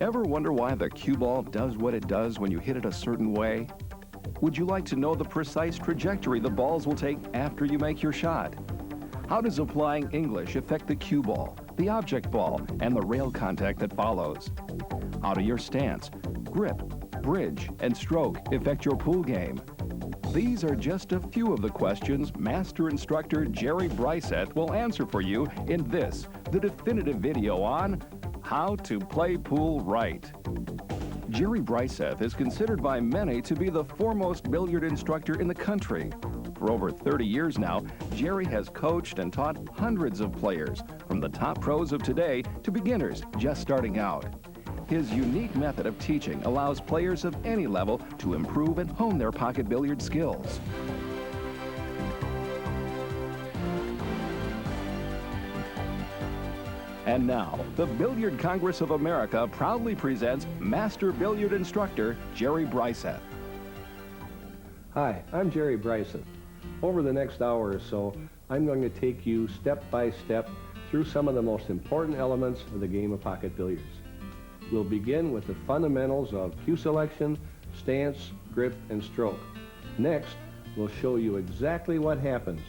Ever wonder why the cue ball does what it does when you hit it a certain way? Would you like to know the precise trajectory the balls will take after you make your shot? How does applying English affect the cue ball, the object ball, and the rail contact that follows? How do your stance, grip, bridge, and stroke affect your pool game? These are just a few of the questions Master Instructor Jerry Bryseth will answer for you in this, the definitive video on How to Play Pool Right. Jerry Bryseth is considered by many to be the foremost billiard instructor in the country. For over 30 years now, Jerry has coached and taught hundreds of players, from the top pros of today to beginners just starting out. His unique method of teaching allows players of any level to improve and hone their pocket billiard skills. And now, the Billiard Congress of America proudly presents Master Billiard Instructor Jerry Bryseth. Hi, I'm Jerry Bryseth. Over the next hour or so, I'm going to take you step by step through some of the most important elements of the game of pocket billiards. We'll begin with the fundamentals of cue selection, stance, grip, and stroke. Next, we'll show you exactly what happens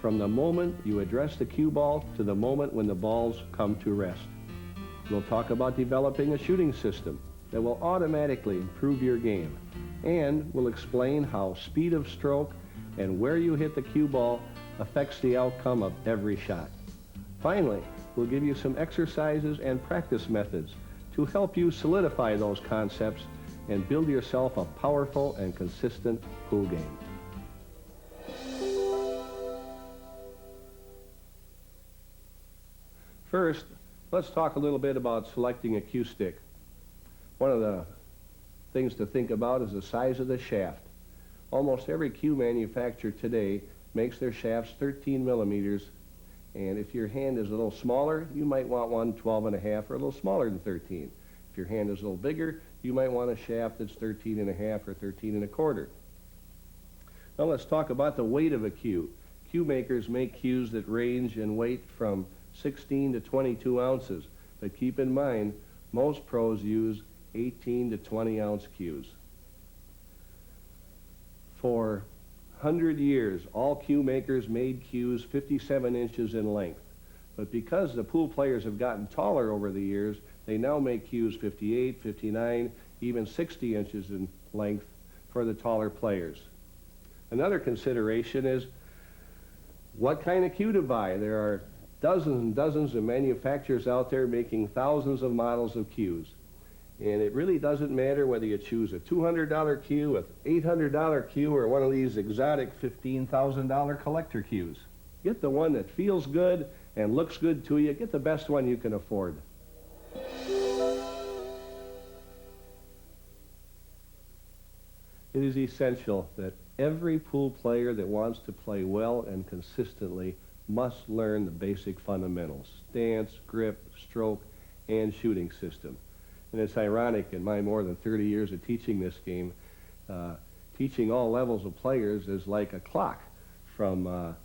from the moment you address the cue ball to the moment when the balls come to rest. We'll talk about developing a shooting system that will automatically improve your game. And we'll explain how speed of stroke and where you hit the cue ball affects the outcome of every shot. Finally, we'll give you some exercises and practice methods to help you solidify those concepts and build yourself a powerful and consistent pool game. First, let's talk a little bit about selecting a cue stick. One of the things to think about is the size of the shaft. Almost every cue manufacturer today makes their shafts 13 millimeters, and if your hand is a little smaller, you might want one 12.5 or a little smaller than 13. If your hand is a little bigger, you might want a shaft that's 13.5 or 13.25. Now let's talk about the weight of a cue. Cue makers make cues that range in weight from 16 to 22 ounces, but keep in mind, most pros use 18 to 20 ounce cues. For 100 years, all cue makers made cues 57 inches in length. But because the pool players have gotten taller over the years, they now make cues 58, 59, even 60 inches in length for the taller players. Another consideration is what kind of cue to buy. There are dozens and dozens of manufacturers out there making thousands of models of cues. And it really doesn't matter whether you choose a $200 cue, an $800 cue, or one of these exotic $15,000 collector cues. Get the one that feels good and looks good to you. Get the best one you can afford. It is essential that every pool player that wants to play well and consistently must learn the basic fundamentals: stance, grip, stroke, and shooting system. And it's ironic, in my more than 30 years of teaching this game, teaching all levels of players is like a clock. From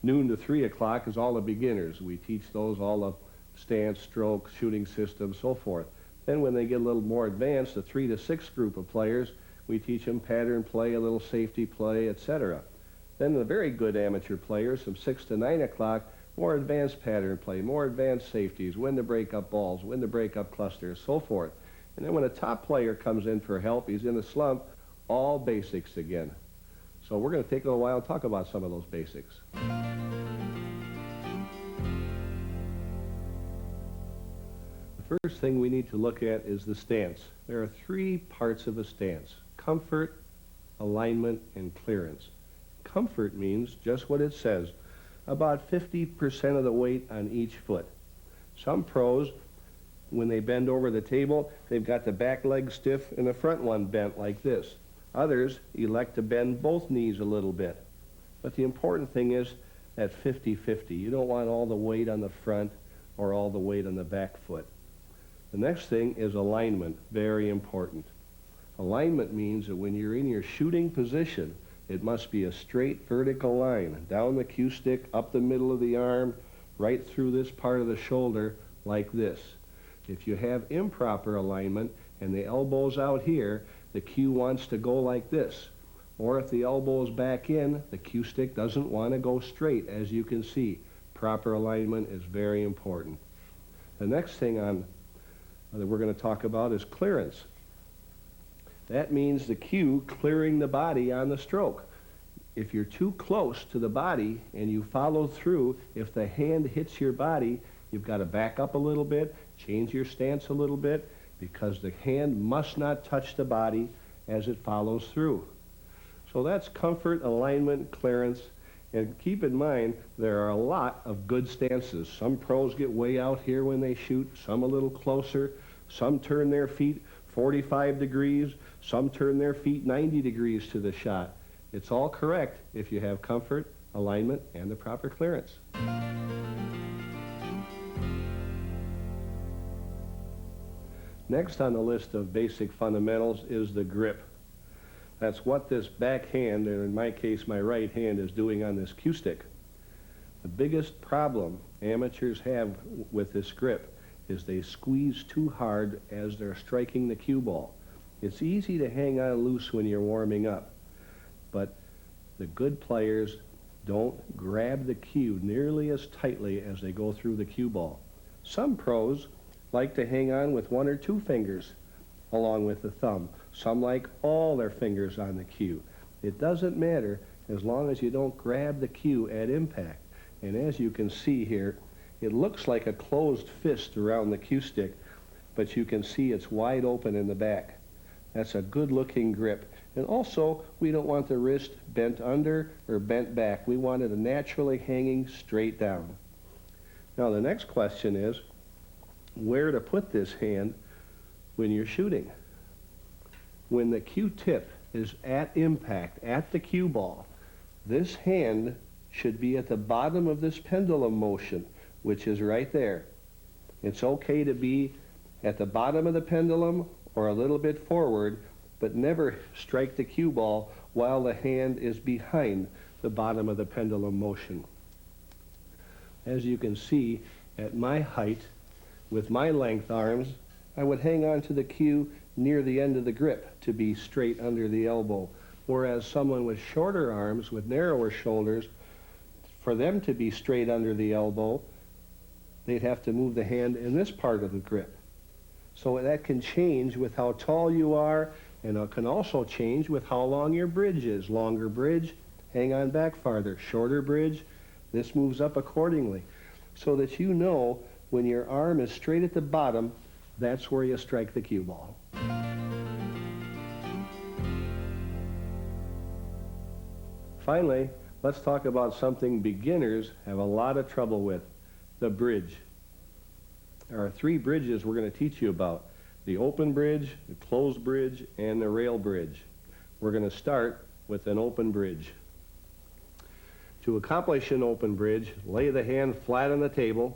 noon to 3 o'clock is all the beginners. We teach those all the stance, stroke, shooting system, so forth. Then when they get a little more advanced, the 3 to 6 group of players, we teach them pattern play, a little safety play, etc. Then the very good amateur players, from 6 to 9 o'clock, more advanced pattern play, more advanced safeties, when to break up balls, when to break up clusters, so forth. And then when a top player comes in for help, he's in a slump, all basics again. So we're going to take a little while and talk about some of those basics. The first thing we need to look at is the stance. There are 3 parts of a stance: comfort, alignment, and clearance. Comfort means just what it says, about 50% of the weight on each foot. Some pros, when they bend over the table, they've got the back leg stiff and the front one bent like this. Others elect to bend both knees a little bit. But the important thing is that 50-50. You don't want all the weight on the front or all the weight on the back foot. The next thing is alignment, very important. Alignment means that when you're in your shooting position, it must be a straight vertical line down the cue stick, up the middle of the arm, right through this part of the shoulder, like this. If you have improper alignment and the elbow's out here, the cue wants to go like this. Or if the elbow's back in, the cue stick doesn't want to go straight, as you can see. Proper alignment is very important. The next thing that we're going to talk about is clearance. That means the cue clearing the body on the stroke. If you're too close to the body and you follow through, if the hand hits your body, you've got to back up a little bit, change your stance a little bit, because the hand must not touch the body as it follows through. So that's comfort, alignment, clearance, and keep in mind there are a lot of good stances. Some pros get way out here when they shoot, some a little closer, some turn their feet 45 degrees, some turn their feet 90 degrees to the shot. It's all correct if you have comfort, alignment, and the proper clearance. Next on the list of basic fundamentals is the grip. That's what this back hand, or in my case my right hand, is doing on this cue stick. The biggest problem amateurs have with this grip is they squeeze too hard as they're striking the cue ball. It's easy to hang on loose when you're warming up, but the good players don't grab the cue nearly as tightly as they go through the cue ball. Some pros like to hang on with one or two fingers along with the thumb. Some like all their fingers on the cue. It doesn't matter as long as you don't grab the cue at impact. And as you can see here, it looks like a closed fist around the cue stick, but you can see it's wide open in the back. That's a good looking grip. And also, we don't want the wrist bent under or bent back. We want it naturally hanging straight down. Now the next question is, where to put this hand when you're shooting? When the cue tip is at impact, at the cue ball, this hand should be at the bottom of this pendulum motion, which is right there. It's okay to be at the bottom of the pendulum or a little bit forward, but never strike the cue ball while the hand is behind the bottom of the pendulum motion. As you can see, at my height, with my length arms, I would hang on to the cue near the end of the grip to be straight under the elbow, whereas someone with shorter arms, with narrower shoulders, for them to be straight under the elbow, they'd have to move the hand in this part of the grip. So that can change with how tall you are, and it can also change with how long your bridge is. Longer bridge, hang on back farther. Shorter bridge, this moves up accordingly. So that you know when your arm is straight at the bottom, that's where you strike the cue ball. Finally, let's talk about something beginners have a lot of trouble with, the bridge. There are three bridges we're going to teach you about: the open bridge, the closed bridge, and the rail bridge. We're going to start with an open bridge. To accomplish an open bridge, lay the hand flat on the table,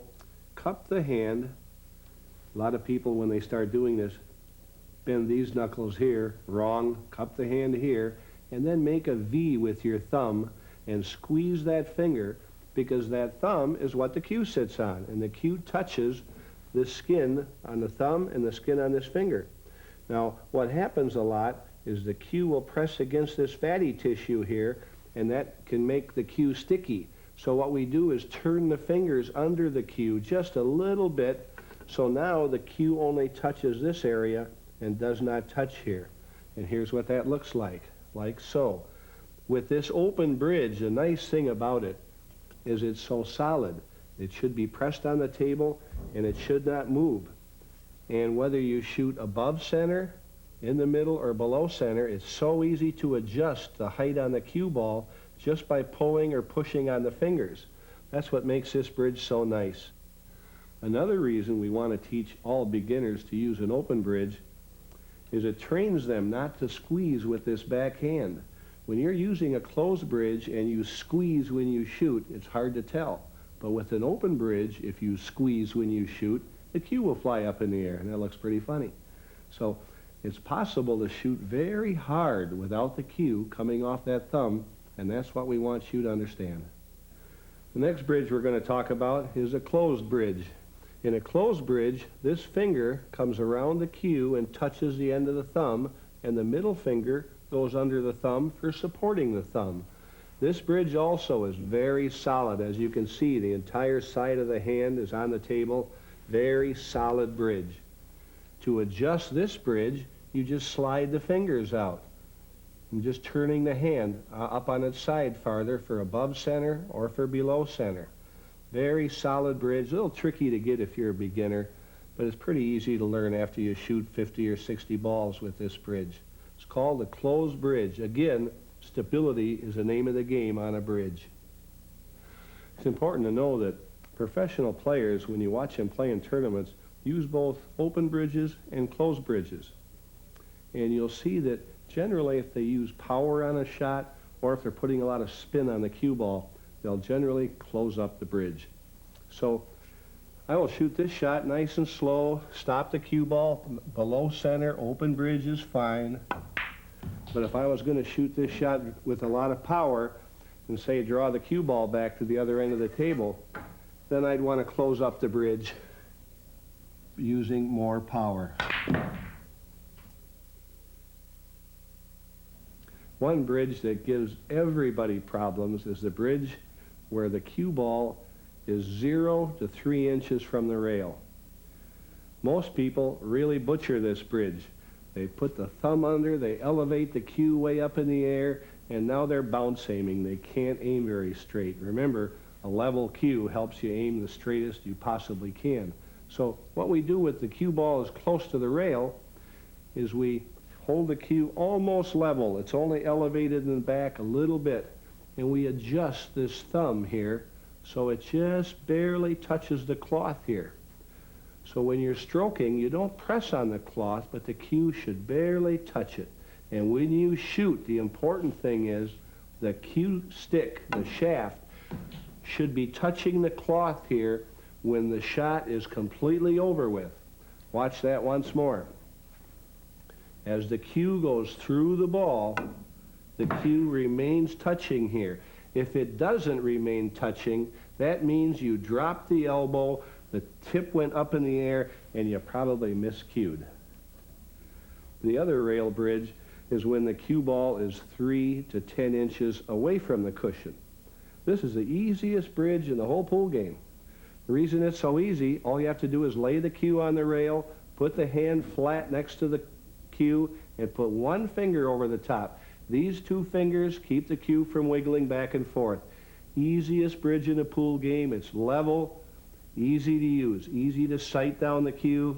cup the hand. A lot of people, when they start doing this, bend these knuckles here. Wrong. Cup the hand here, and then make a V with your thumb and squeeze that finger, because that thumb is what the cue sits on, and the cue touches the skin on the thumb and the skin on this finger. Now, what happens a lot is the cue will press against this fatty tissue here, and that can make the cue sticky. So what we do is turn the fingers under the cue just a little bit, so now the cue only touches this area and does not touch here. And here's what that looks like so. With this open bridge, the nice thing about it is it's so solid. It should be pressed on the table, and it should not move. And whether you shoot above center, in the middle, or below center, it's so easy to adjust the height on the cue ball just by pulling or pushing on the fingers. That's what makes this bridge so nice. Another reason we want to teach all beginners to use an open bridge is it trains them not to squeeze with this back hand. When you're using a closed bridge and you squeeze when you shoot, it's hard to tell. But with an open bridge, if you squeeze when you shoot, the cue will fly up in the air, and that looks pretty funny. So it's possible to shoot very hard without the cue coming off that thumb, and that's what we want you to understand. The next bridge we're going to talk about is a closed bridge. In a closed bridge, this finger comes around the cue and touches the end of the thumb, and the middle finger goes under the thumb for supporting the thumb. This bridge also is very solid. As you can see, the entire side of the hand is on the table. Very solid bridge. To adjust this bridge, you just slide the fingers out. I'm just turning the hand up on its side farther for above center or for below center. Very solid bridge. A little tricky to get if you're a beginner, but it's pretty easy to learn after you shoot 50 or 60 balls with this bridge. It's called a closed bridge. Again, stability is the name of the game on a bridge. It's important to know that professional players, when you watch them play in tournaments, use both open bridges and closed bridges. And you'll see that generally if they use power on a shot or if they're putting a lot of spin on the cue ball, they'll generally close up the bridge. So I will shoot this shot nice and slow, stop the cue ball below center, open bridge is fine. But if I was going to shoot this shot with a lot of power and say draw the cue ball back to the other end of the table, then I'd want to close up the bridge using more power. One bridge that gives everybody problems is the bridge where the cue ball is 0 to 3 inches from the rail. Most people really butcher this bridge. They put the thumb under, they elevate the cue way up in the air, and now they're bounce aiming. They can't aim very straight. Remember, a level cue helps you aim the straightest you possibly can. So what we do with the cue ball is close to the rail is we hold the cue almost level. It's only elevated in the back a little bit. And we adjust this thumb here so it just barely touches the cloth here. So when you're stroking, you don't press on the cloth, but the cue should barely touch it. And when you shoot, the important thing is the cue stick, the shaft, should be touching the cloth here when the shot is completely over with. Watch that once more. As the cue goes through the ball, the cue remains touching here. If it doesn't remain touching, that means you dropped the elbow, the tip went up in the air, and you probably miscued. The other rail bridge is when the cue ball is 3 to 10 inches away from the cushion. This is the easiest bridge in the whole pool game. The reason it's so easy, all you have to do is lay the cue on the rail, put the hand flat next to the cue, and put one finger over the top. These two fingers keep the cue from wiggling back and forth. Easiest bridge in a pool game. It's level, easy to use, easy to sight down the cue.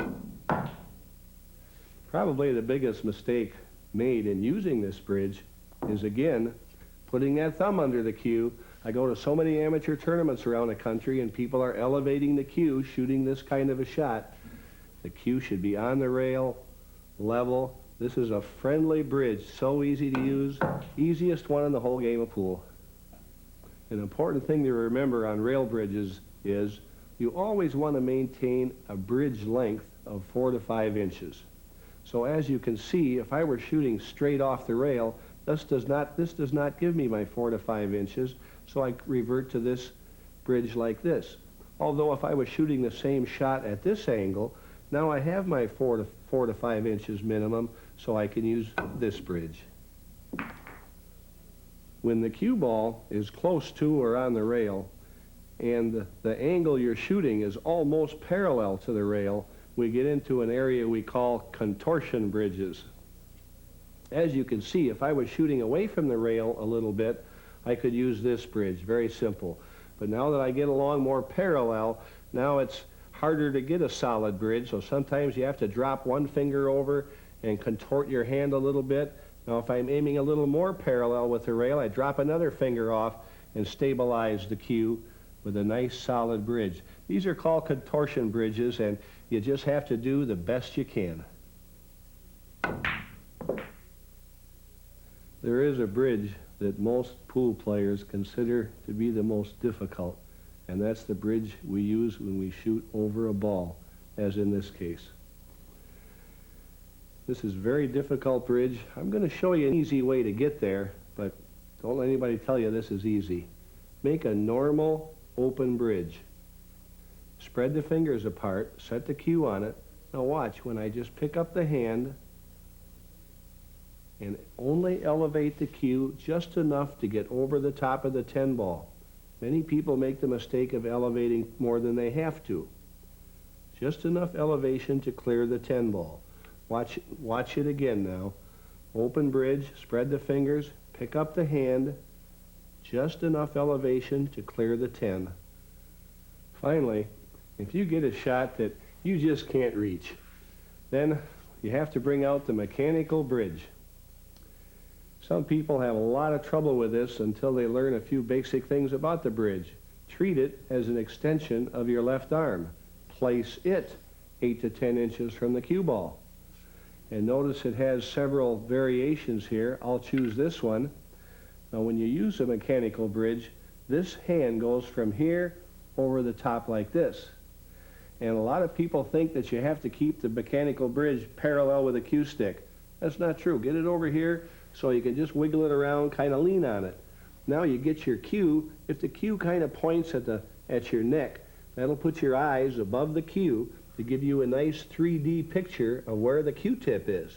Probably the biggest mistake made in using this bridge is, again, putting that thumb under the cue. I go to so many amateur tournaments around the country and people are elevating the cue, shooting this kind of a shot. The cue should be on the rail, level. This is a friendly bridge, so easy to use, easiest one in the whole game of pool. An important thing to remember on rail bridges is you always want to maintain a bridge length of 4 to 5 inches. So as you can see, if I were shooting straight off the rail, this does not give me my 4 to 5 inches, so I revert to this bridge like this. Although if I was shooting the same shot at this angle, now I have my 4 to 5 inches minimum, so I can use this bridge. When the cue ball is close to or on the rail, and the angle you're shooting is almost parallel to the rail, we get into an area we call contortion bridges. As you can see, if I was shooting away from the rail a little bit, I could use this bridge, very simple. But now that I get along more parallel, now it's harder to get a solid bridge, so sometimes you have to drop one finger over and contort your hand a little bit. Now if I'm aiming a little more parallel with the rail, I drop another finger off and stabilize the cue with a nice solid bridge. These are called contortion bridges, and you just have to do the best you can. There is a bridge that most pool players consider to be the most difficult, and that's the bridge we use when we shoot over a ball, as in this case. This is a very difficult bridge. I'm going to show you an easy way to get there, but don't let anybody tell you this is easy. Make a normal open bridge. Spread the fingers apart, set the cue on it. Now watch, when I just pick up the hand and only elevate the cue just enough to get over the top of the 10 ball. Many people make the mistake of elevating more than they have to. Just enough elevation to clear the 10 ball. Watch it again now. Open bridge, spread the fingers, pick up the hand, just enough elevation to clear the 10. Finally, if you get a shot that you just can't reach, then you have to bring out the mechanical bridge. Some people have a lot of trouble with this until they learn a few basic things about the bridge. Treat it as an extension of your left arm. Place it 8 to 10 inches from the cue ball. And notice it has several variations here. I'll choose this one. Now when you use a mechanical bridge, this hand goes from here over the top like this. And a lot of people think that you have to keep the mechanical bridge parallel with the cue stick. That's not true. Get it over here so you can just wiggle it around, kind of lean on it. Now you get your cue. If the cue kind of points at your neck, that'll put your eyes above the cue to give you a nice 3D picture of where the cue tip is.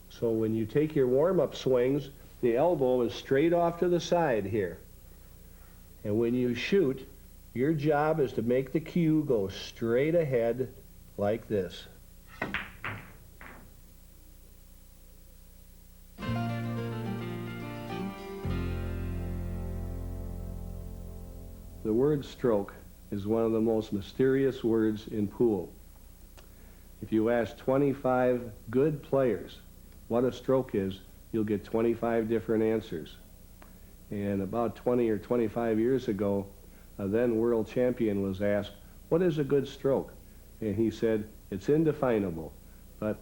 So when you take your warm-up swings, the elbow is straight off to the side here. And when you shoot, your job is to make the cue go straight ahead like this. The word stroke is one of the most mysterious words in pool. If you ask 25 good players what a stroke is, you'll get 25 different answers. And about 20 or 25 years ago, a then world champion was asked, what is a good stroke? And he said, it's indefinable. But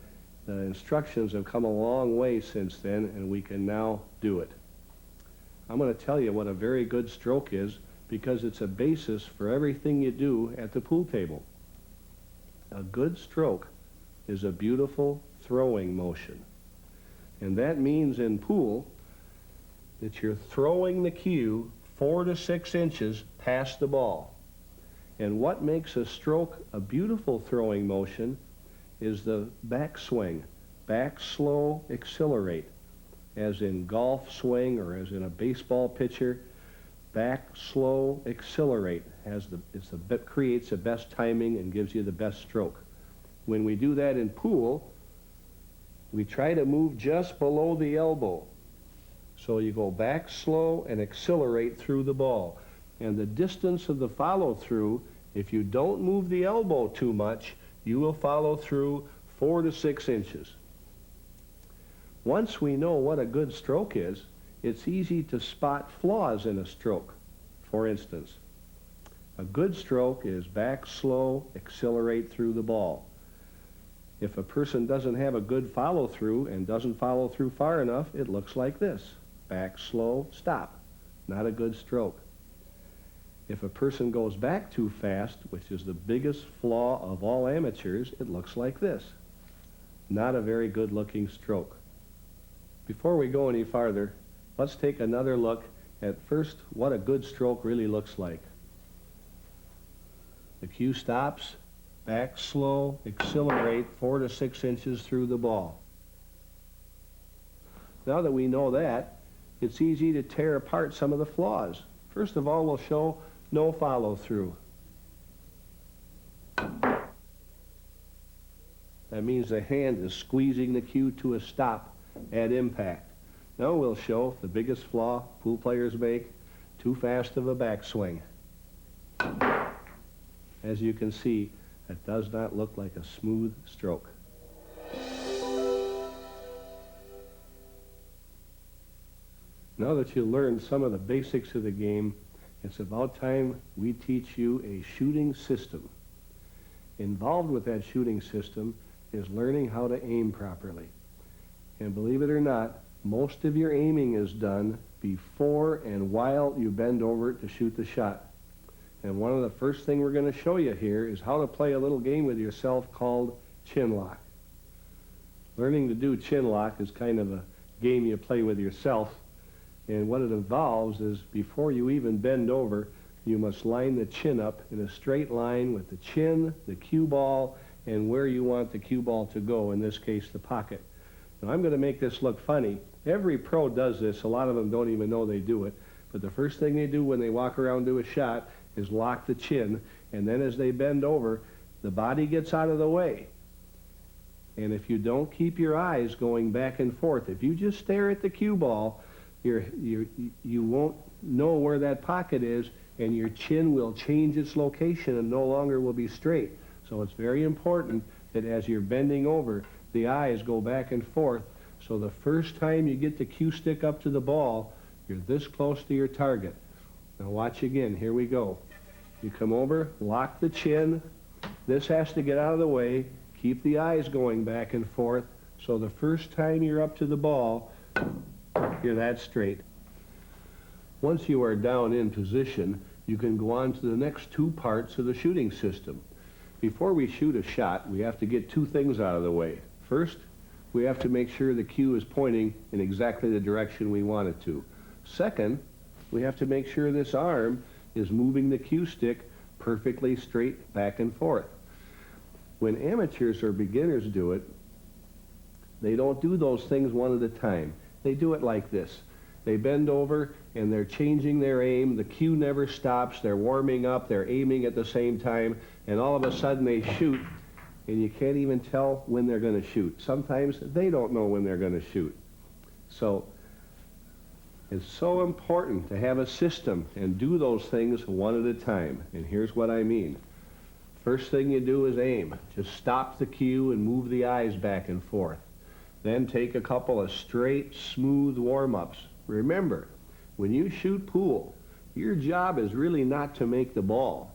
the instructions have come a long way since then, and we can now do it. I'm going to tell you what a very good stroke is, because it's a basis for everything you do at the pool table. A good stroke is a beautiful throwing motion. And that means in pool that you're throwing the cue 4 to 6 inches past the ball. And what makes a stroke a beautiful throwing motion is the backswing. Back slow, accelerate. As in golf swing or as in a baseball pitcher, back slow, accelerate. Creates the best timing and gives you the best stroke. When we do that in pool, we try to move just below the elbow. So you go back slow and accelerate through the ball. And the distance of the follow-through, if you don't move the elbow too much, you will follow through 4 to 6 inches. Once we know what a good stroke is, it's easy to spot flaws in a stroke. For instance, a good stroke is back slow, accelerate through the ball. If a person doesn't have a good follow-through and doesn't follow through far enough, it looks like this. Back slow, stop. Not a good stroke. If a person goes back too fast, which is the biggest flaw of all amateurs, it looks like this. Not a very good-looking stroke. Before we go any farther, let's take another look at first what a good stroke really looks like. The cue stops, back slow, accelerate 4 to 6 inches through the ball. Now that we know that, it's easy to tear apart some of the flaws. First of all, we'll show no follow-through. That means the hand is squeezing the cue to a stop at impact. Now we'll show the biggest flaw pool players make, too fast of a backswing. As you can see, it does not look like a smooth stroke. Now that you learned some of the basics of the game, it's about time we teach you a shooting system. Involved with that shooting system is learning how to aim properly. And believe it or not, most of your aiming is done before and while you bend over to shoot the shot. And one of the first things we're going to show you here is how to play a little game with yourself called chin lock. Learning to do chin lock is kind of a game you play with yourself. And what it involves is before you even bend over, You must line the chin up in a straight line with the chin, the cue ball, and where you want the cue ball to go, in this case the pocket. Now I'm going to make this look funny. Every pro does this. A lot of them don't even know they do it. But the first thing they do when they walk around and do a shot is lock the chin, and then as they bend over, the body gets out of the way. And if you don't keep your eyes going back and forth, if you just stare at the cue ball, you won't know where that pocket is, and your chin will change its location and no longer will be straight. So it's very important that as you're bending over, the eyes go back and forth, so the first time you get the cue stick up to the ball, you're this close to your target. Now watch again. Here we go. You come over, lock the chin. This has to get out of the way. Keep the eyes going back and forth, so the first time you're up to the ball, you're that straight. Once you are down in position, you can go on to the next two parts of the shooting system. Before we shoot a shot, we have to get two things out of the way. First, we have to make sure the cue is pointing in exactly the direction we want it to. Second, we have to make sure this arm is moving the cue stick perfectly straight back and forth. When amateurs or beginners do it, they don't do those things one at a time. They do it like this. They bend over and they're changing their aim. The cue never stops. They're warming up. They're aiming at the same time. And all of a sudden they shoot, and you can't even tell when they're going to shoot. Sometimes they don't know when they're going to shoot. So it's so important to have a system and do those things one at a time. And here's what I mean. First thing you do is aim. Just stop the cue and move the eyes back and forth. Then take a couple of straight, smooth warm-ups. Remember, when you shoot pool, your job is really not to make the ball.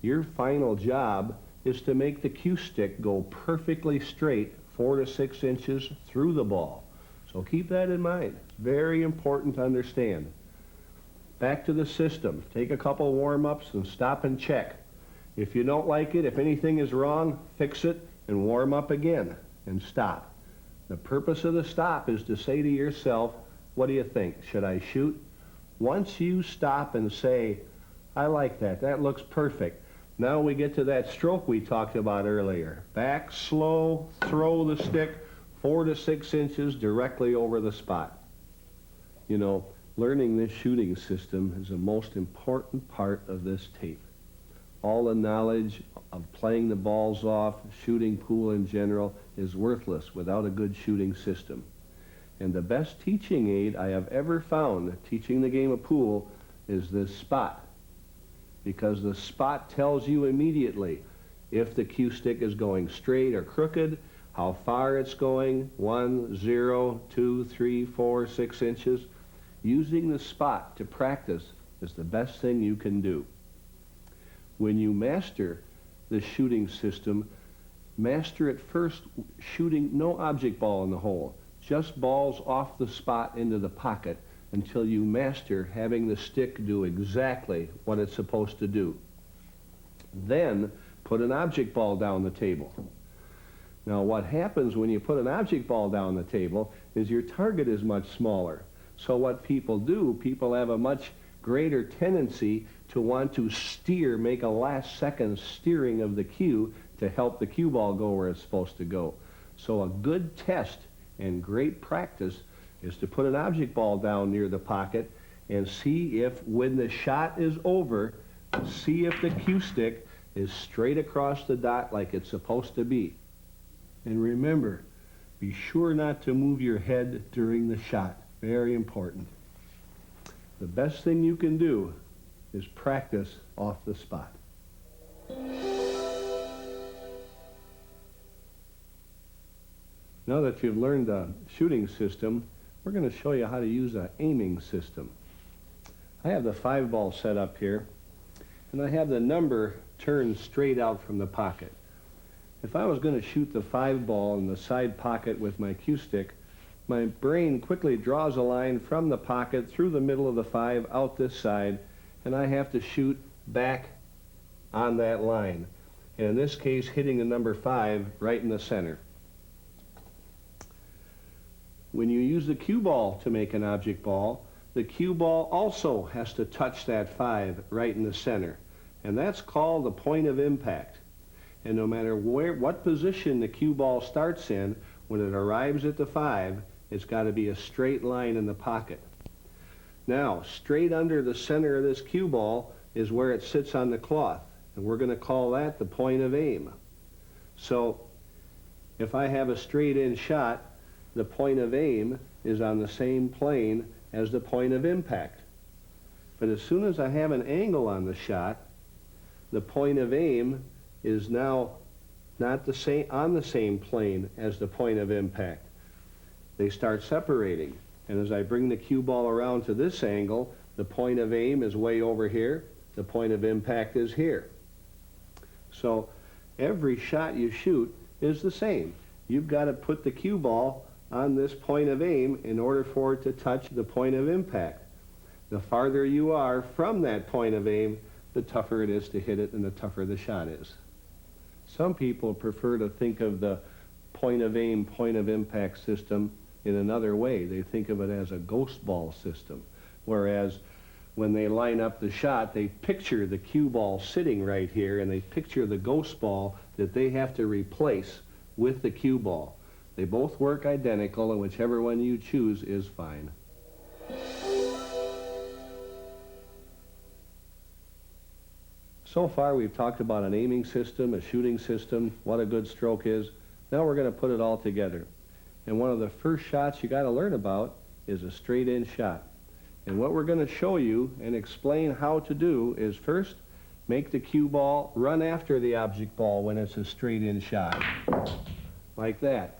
Your final job is to make the cue stick go perfectly straight 4 to 6 inches through the ball. So keep that in mind. It's very important to understand. Back to the system. Take a couple warm-ups and stop and check. If you don't like it, if anything is wrong, fix it and warm up again and stop. The purpose of the stop is to say to yourself, what do you think? Should I shoot? Once you stop and say, I like that, that looks perfect. Now we get to that stroke we talked about earlier. Back, slow, throw the stick 4 to 6 inches directly over the spot. You know, learning this shooting system is the most important part of this tape. All the knowledge of playing the balls off, shooting pool in general, is worthless without a good shooting system. And the best teaching aid I have ever found teaching the game of pool is this spot. Because the spot tells you immediately if the cue stick is going straight or crooked, how far it's going, 1, 0, 2, 3, 4, 6 inches. Using the spot to practice is the best thing you can do. When you master the shooting system, master it first shooting no object ball in the hole, just balls off the spot into the pocket until you master having the stick do exactly what it's supposed to do. Then put an object ball down the table. Now what happens when you put an object ball down the table is your target is much smaller. So what people do, people have a much greater tendency to want to steer, make a last second steering of the cue to help the cue ball go where it's supposed to go. So a good test and great practice is to put an object ball down near the pocket and see if when the shot is over, see if the cue stick is straight across the dot like it's supposed to be. And remember, be sure not to move your head during the shot. Very important. The best thing you can do is practice off the spot. Now that you've learned the shooting system, we're going to show you how to use an aiming system. I have the 5-ball set up here, and I have the number turned straight out from the pocket. If I was going to shoot the 5-ball in the side pocket with my cue stick, my brain quickly draws a line from the pocket through the middle of the 5 out this side, and I have to shoot back on that line. And in this case, hitting the number 5 right in the center. When you use the cue ball to make an object ball, the cue ball also has to touch that 5 right in the center. And that's called the point of impact. And no matter what position the cue ball starts in, when it arrives at the 5, it's got to be a straight line in the pocket. Now, straight under the center of this cue ball is where it sits on the cloth. And we're going to call that the point of aim. So, if I have a straight-in shot, the point of aim is on the same plane as the point of impact. But as soon as I have an angle on the shot, the point of aim is now not on the same plane as the point of impact. They start separating. And as I bring the cue ball around to this angle, the point of aim is way over here, the point of impact is here. So every shot you shoot is the same. You've got to put the cue ball on this point of aim in order for it to touch the point of impact. The farther you are from that point of aim, the tougher it is to hit it and the tougher the shot is. Some people prefer to think of the point of aim, point of impact system in another way. They think of it as a ghost ball system, whereas when they line up the shot, they picture the cue ball sitting right here and they picture the ghost ball that they have to replace with the cue ball. They both work identical, and whichever one you choose is fine. So far we've talked about an aiming system, a shooting system, what a good stroke is. Now we're going to put it all together. And one of the first shots you got to learn about is a straight-in shot. And what we're going to show you and explain how to do is first make the cue ball run after the object ball when it's a straight-in shot, like that.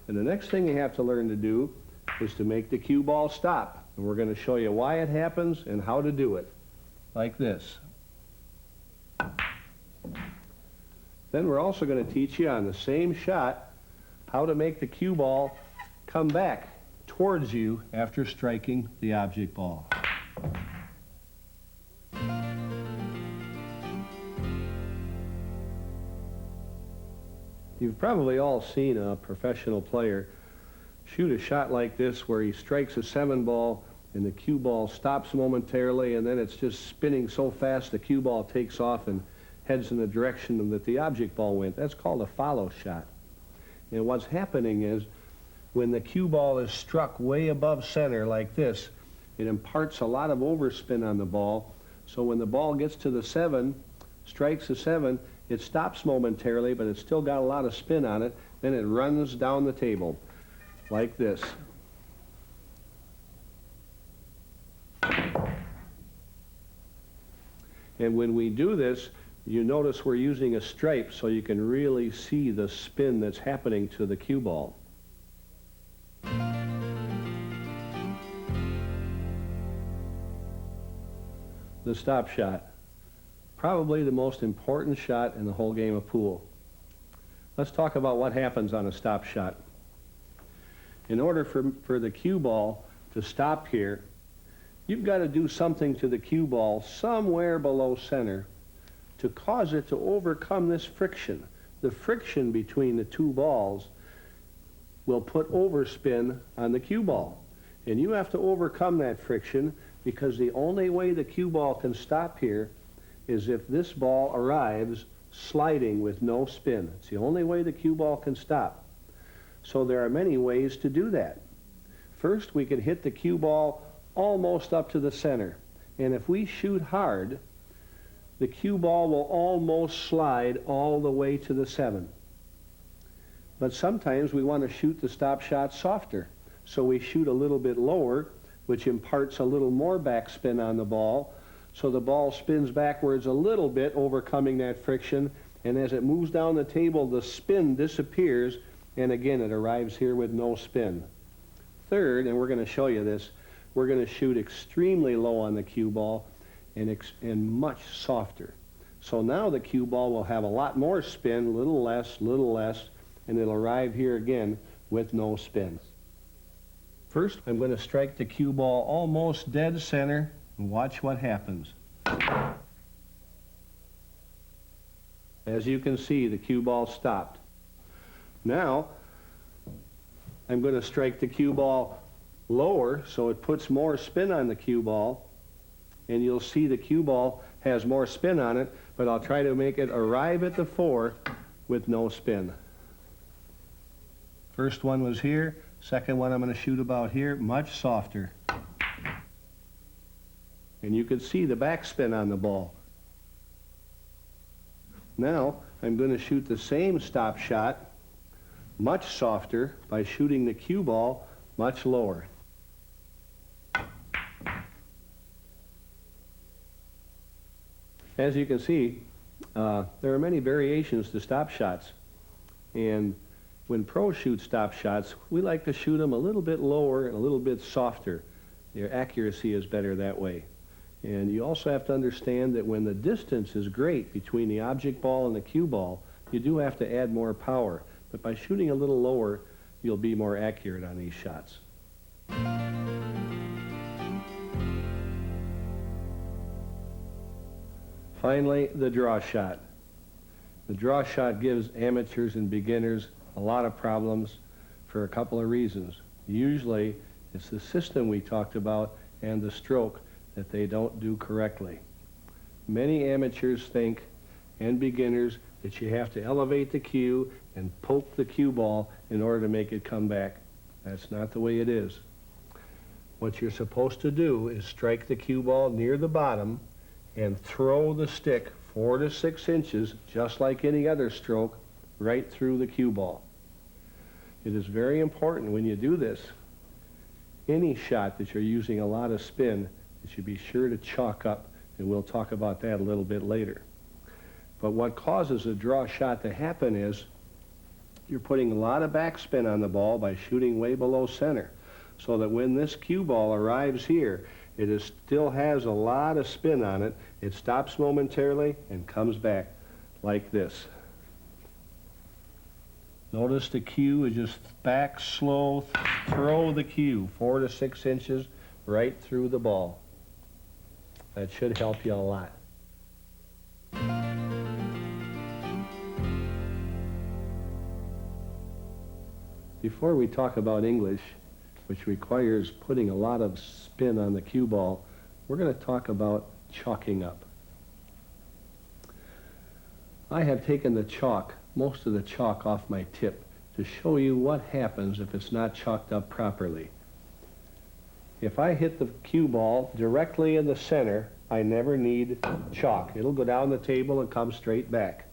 And the next thing you have to learn to do is to make the cue ball stop. And we're going to show you why it happens and how to do it, like this. Then we're also going to teach you on the same shot how to make the cue ball come back towards you after striking the object ball. You've probably all seen a professional player shoot a shot like this where he strikes a 7 ball and the cue ball stops momentarily and then it's just spinning so fast the cue ball takes off and heads in the direction that the object ball went. That's called a follow shot. And what's happening is when the cue ball is struck way above center like this, it imparts a lot of overspin on the ball. So when the ball gets to the 7, strikes the 7, it stops momentarily, but it's still got a lot of spin on it. Then it runs down the table like this. And when we do this, you notice we're using a stripe so you can really see the spin that's happening to the cue ball. The stop shot. Probably the most important shot in the whole game of pool. Let's talk about what happens on a stop shot. In order for the cue ball to stop here, you've got to do something to the cue ball somewhere below center to cause it to overcome this friction. The friction between the two balls will put overspin on the cue ball. And you have to overcome that friction because the only way the cue ball can stop here is if this ball arrives sliding with no spin. It's the only way the cue ball can stop. So there are many ways to do that. First, we could hit the cue ball almost up to the center. And if we shoot hard, the cue ball will almost slide all the way to the 7. But sometimes we want to shoot the stop shot softer. So we shoot a little bit lower, which imparts a little more backspin on the ball. So the ball spins backwards a little bit, overcoming that friction. And as it moves down the table, the spin disappears. And again, it arrives here with no spin. Third, and we're going to show you this, we're going to shoot extremely low on the cue ball and much softer. So now the cue ball will have a lot more spin, little less, and it'll arrive here again with no spin. First, I'm going to strike the cue ball almost dead center and watch what happens. As you can see, the cue ball stopped. Now, I'm going to strike the cue ball lower so it puts more spin on the cue ball, and you'll see the cue ball has more spin on it, but I'll try to make it arrive at the 4 with no spin. First one was here, second one I'm going to shoot about here, much softer. And you can see the backspin on the ball. Now I'm going to shoot the same stop shot, much softer, by shooting the cue ball much lower. As you can see, there are many variations to stop shots. And when pros shoot stop shots, we like to shoot them a little bit lower and a little bit softer. Their accuracy is better that way. And you also have to understand that when the distance is great between the object ball and the cue ball, you do have to add more power. But by shooting a little lower, you'll be more accurate on these shots. Finally, the draw shot. The draw shot gives amateurs and beginners a lot of problems for a couple of reasons. Usually, it's the system we talked about and the stroke that they don't do correctly. Many amateurs think, and beginners, that you have to elevate the cue and poke the cue ball in order to make it come back. That's not the way it is. What you're supposed to do is strike the cue ball near the bottom and throw the stick 4 to 6 inches, just like any other stroke, right through the cue ball. It is very important when you do this, any shot that you're using a lot of spin, you should be sure to chalk up, and we'll talk about that a little bit later. But what causes a draw shot to happen is you're putting a lot of backspin on the ball by shooting way below center, so that when this cue ball arrives here, it still has a lot of spin on it. It stops momentarily and comes back like this. Notice the cue is just back slow, throw the cue 4 to 6 inches right through the ball. That should help you a lot. Before we talk about English, which requires putting a lot of spin on the cue ball, we're going to talk about chalking up. I have taken the chalk, most of the chalk off my tip, to show you what happens if it's not chalked up properly. If I hit the cue ball directly in the center, I never need chalk. It'll go down the table and come straight back.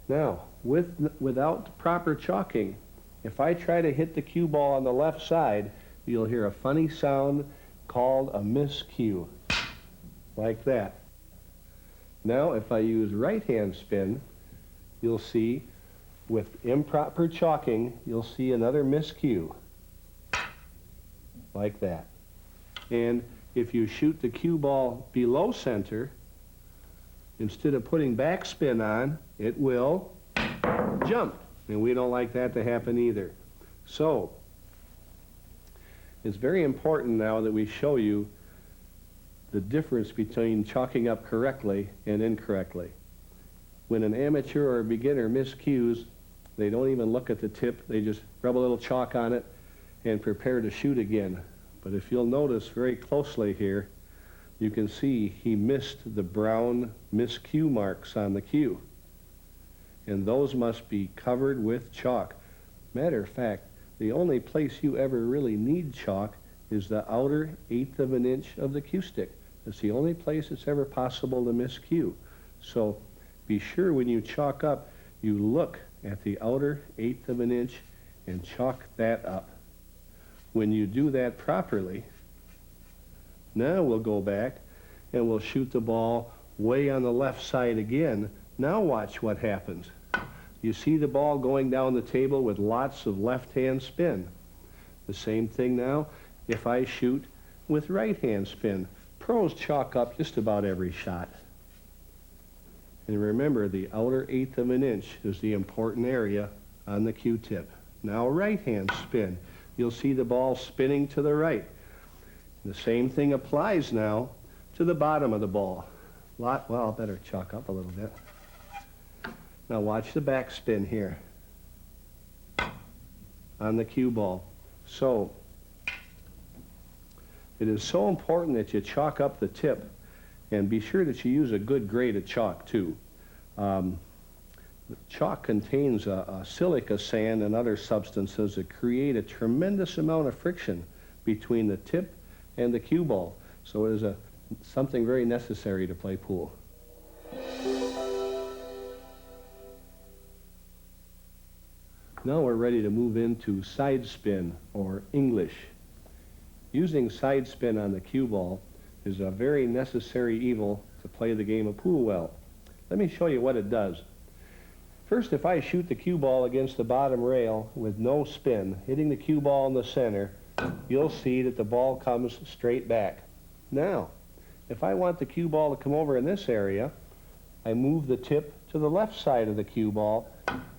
Now, without proper chalking, if I try to hit the cue ball on the left side, you'll hear a funny sound called a miscue, like that. Now, if I use right-hand spin, you'll see, with improper chalking, you'll see another miscue, like that. And if you shoot the cue ball below center, instead of putting backspin on, it will jump. And we don't like that to happen either. So, it's very important now that we show you the difference between chalking up correctly and incorrectly. When an amateur or a beginner miscues, they don't even look at the tip. They just rub a little chalk on it and prepare to shoot again. But if you'll notice very closely here, you can see he missed the brown miscue marks on the cue. And those must be covered with chalk. Matter of fact, the only place you ever really need chalk is the outer 1/8 of an inch of the cue stick. It's the only place it's ever possible to miscue. So be sure when you chalk up, you look at the outer 1/8 of an inch and chalk that up. When you do that properly, now we'll go back and we'll shoot the ball way on the left side again. Now watch what happens. You see the ball going down the table with lots of left-hand spin. The same thing now if I shoot with right-hand spin. Pros chalk up just about every shot. And remember, the outer 1/8 of an inch is the important area on the cue tip. Now right-hand spin. You'll see the ball spinning to the right. The same thing applies now to the bottom of the ball. Well, I'll better chalk up a little bit. Now watch the backspin here on the cue ball. So It is so important that you chalk up the tip, and be sure that you use a good grade of chalk too. Chalk contains a silica sand and other substances that create a tremendous amount of friction between the tip and the cue ball. So it is something very necessary to play pool. Now we're ready to move into side spin, or English. Using side spin on the cue ball is a very necessary evil to play the game of pool well. Let me show you what it does. First, if I shoot the cue ball against the bottom rail with no spin, hitting the cue ball in the center, you'll see that the ball comes straight back. Now, if I want the cue ball to come over in this area, I move the tip to the left side of the cue ball,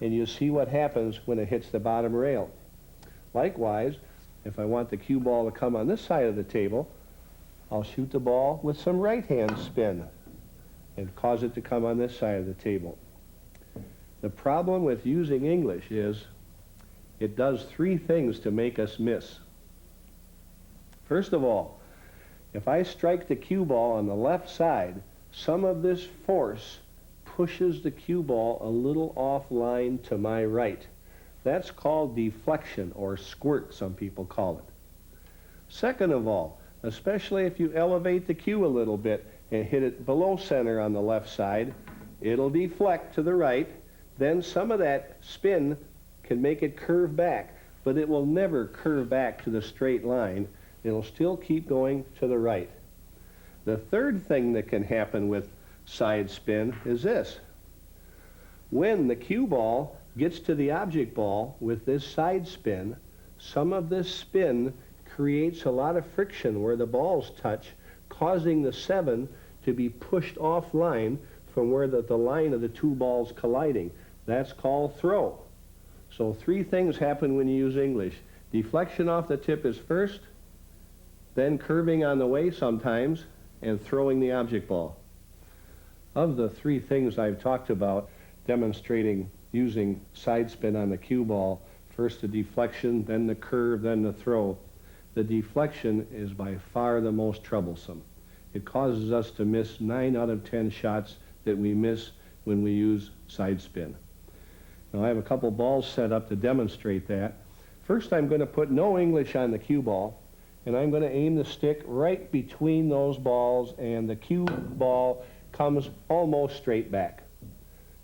and you see what happens when it hits the bottom rail. Likewise, if I want the cue ball to come on this side of the table, I'll shoot the ball with some right-hand spin and cause it to come on this side of the table. The problem with using English is it does three things to make us miss. First of all, if I strike the cue ball on the left side, some of this force pushes the cue ball a little offline to my right. That's called deflection, or squirt, some people call it. Second of all, especially if you elevate the cue a little bit and hit it below center on the left side, it'll deflect to the right. Then some of that spin can make it curve back, but it will never curve back to the straight line. It'll still keep going to the right. The third thing that can happen with side spin is this. When the cue ball gets to the object ball with this side spin, some of this spin creates a lot of friction where the balls touch, causing the 7 to be pushed offline from where the line of the two balls colliding. That's called throw. So three things happen when you use English. Deflection off the tip is first, then curving on the way sometimes, and throwing the object ball. Of the three things I've talked about demonstrating using side spin on the cue ball, first the deflection, then the curve, then the throw, the deflection is by far the most troublesome. It causes us to miss 9 out of 10 shots that we miss when we use side spin. Now I have a couple balls set up to demonstrate that. First, I'm going to put no English on the cue ball, and I'm going to aim the stick right between those balls, and the cue ball comes almost straight back.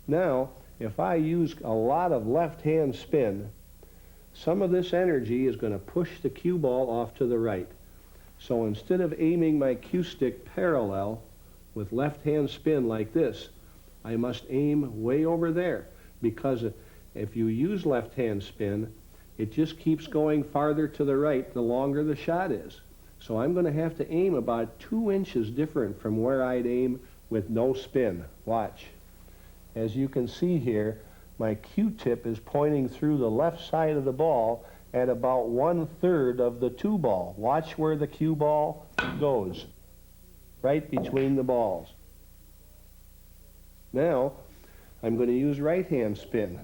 Now, if I use a lot of left-hand spin, some of this energy is going to push the cue ball off to the right. So instead of aiming my cue stick parallel with left-hand spin like this, I must aim way over there, because if you use left-hand spin, it just keeps going farther to the right the longer the shot is. So I'm going to have to aim about 2 inches different from where I'd aim with no spin. Watch. As you can see here, my cue tip is pointing through the left side of the ball at about 1/3 of the two ball. Watch where the cue ball goes, right between the balls. Now, I'm going to use right-hand spin.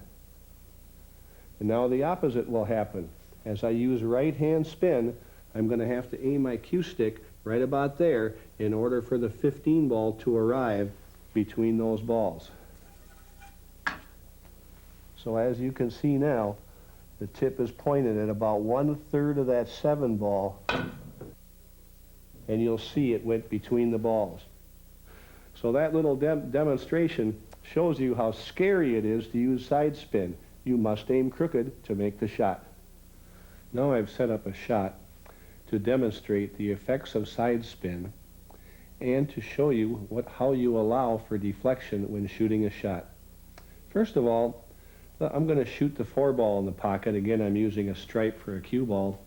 And now the opposite will happen. As I use right-hand spin, I'm going to have to aim my cue stick right about there in order for the 15 ball to arrive between those balls. So as you can see now, the tip is pointed at about 1/3 of that 7 ball, and you'll see it went between the balls. So that little demonstration shows you how scary it is to use side spin. You must aim crooked to make the shot. Now I've set up a shot to demonstrate the effects of side spin and to show you how you allow for deflection when shooting a shot. First of all, I'm going to shoot the 4 ball in the pocket. Again, I'm using a stripe for a cue ball.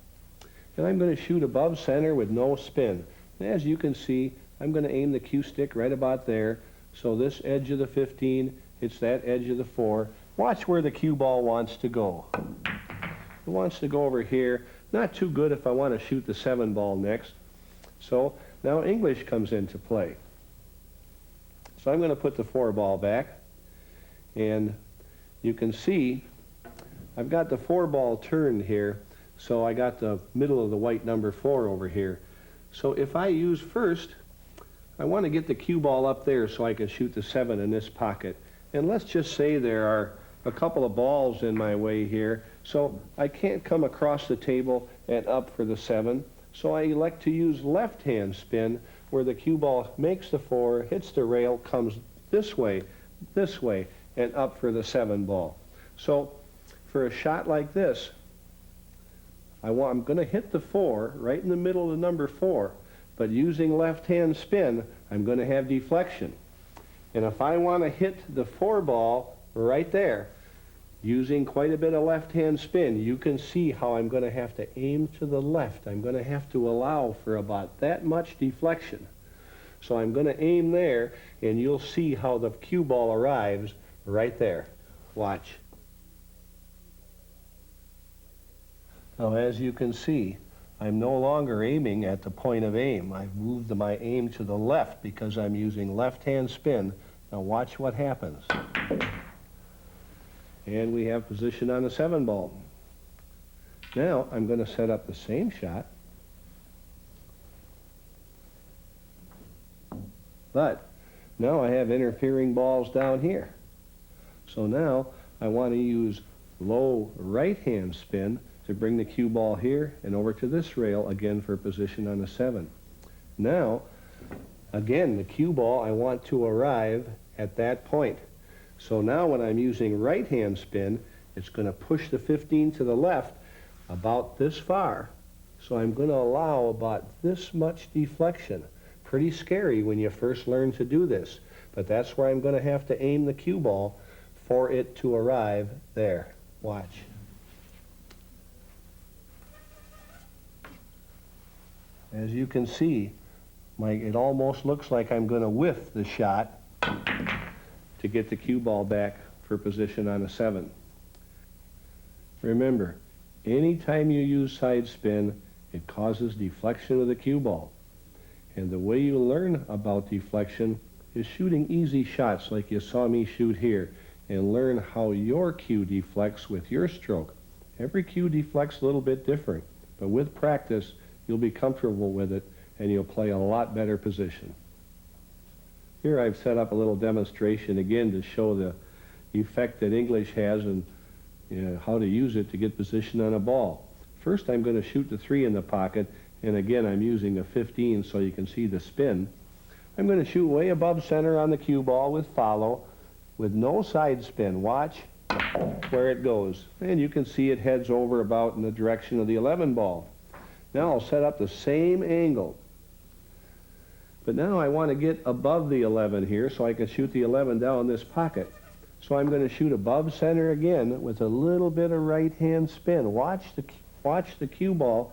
And I'm going to shoot above center with no spin. And as you can see, I'm going to aim the cue stick right about there. So this edge of the 15 hits that edge of the 4. Watch where the cue ball wants to go. It wants to go over here. Not too good if I want to shoot the 7 ball next. So now English comes into play. So I'm going to put the 4 ball back. And you can see I've got the 4 ball turned here, so I got the middle of the white number 4 over here. So if I use first, I want to get the cue ball up there so I can shoot the 7 in this pocket. And let's just say there are a couple of balls in my way here, so I can't come across the table and up for the 7. So I elect to use left-hand spin, where the cue ball makes the 4, hits the rail, comes this way, and up for the 7 ball. So for a shot like this, I'm going to hit the 4 right in the middle of the number 4, but using left-hand spin, I'm going to have deflection. And if I want to hit the 4 ball right there, using quite a bit of left-hand spin, you can see how I'm going to have to aim to the left. I'm going to have to allow for about that much deflection. So I'm going to aim there, and you'll see how the cue ball arrives right there. Watch. Now, as you can see, I'm no longer aiming at the point of aim. I've moved my aim to the left because I'm using left-hand spin. Now watch what happens. And we have position on the 7 ball. Now I'm going to set up the same shot, but now I have interfering balls down here. So now I want to use low right-hand spin to bring the cue ball here and over to this rail again for position on the 7. Now, again, the cue ball, I want to arrive at that point. So now when I'm using right-hand spin, it's going to push the 15 to the left about this far. So I'm going to allow about this much deflection. Pretty scary when you first learn to do this, but that's where I'm going to have to aim the cue ball for it to arrive there. Watch. As you can see, it almost looks like I'm going to whiff the shot to get the cue ball back for position on a 7. Remember, anytime you use side spin, it causes deflection of the cue ball. And the way you learn about deflection is shooting easy shots like you saw me shoot here, and learn how your cue deflects with your stroke. Every cue deflects a little bit different, but with practice, you'll be comfortable with it, and you'll play a lot better position. Here I've set up a little demonstration again to show the effect that English has and how to use it to get position on a ball. First I'm going to shoot the 3 in the pocket, and again I'm using a 15 so you can see the spin. I'm going to shoot way above center on the cue ball with follow, with no side spin. Watch where it goes. And you can see it heads over about in the direction of the 11 ball. Now I'll set up the same angle. But now I want to get above the 11 here so I can shoot the 11 down this pocket. So I'm going to shoot above center again with a little bit of right-hand spin. Watch the cue ball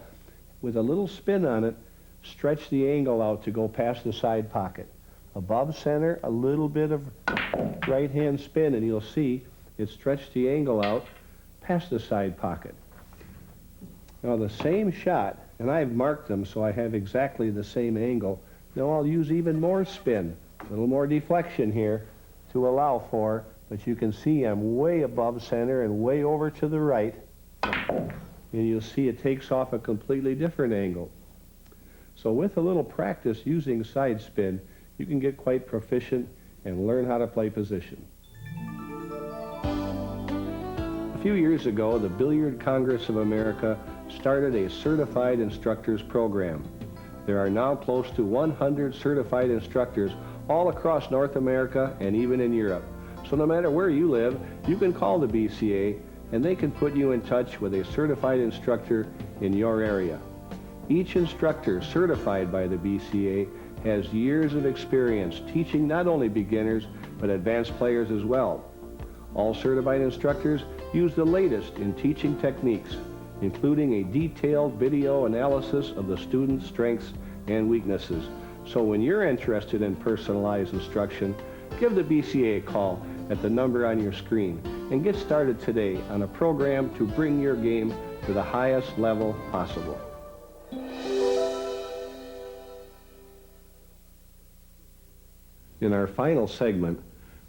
with a little spin on it, stretch the angle out to go past the side pocket. Above center, a little bit of right-hand spin, and you'll see it stretched the angle out past the side pocket. Now the same shot, and I've marked them so I have exactly the same angle. Now I'll use even more spin, a little more deflection here to allow for, but you can see I'm way above center and way over to the right, and you'll see it takes off a completely different angle. So with a little practice using side spin, you can get quite proficient and learn how to play position. A few years ago, the Billiard Congress of America started a certified instructors program. There are now close to 100 certified instructors all across North America and even in Europe. So no matter where you live, you can call the BCA and they can put you in touch with a certified instructor in your area. Each instructor certified by the BCA has years of experience teaching not only beginners but advanced players as well. All certified instructors use the latest in teaching techniques, including a detailed video analysis of the student's strengths and weaknesses. So when you're interested in personalized instruction, give the BCA a call at the number on your screen and get started today on a program to bring your game to the highest level possible. In our final segment,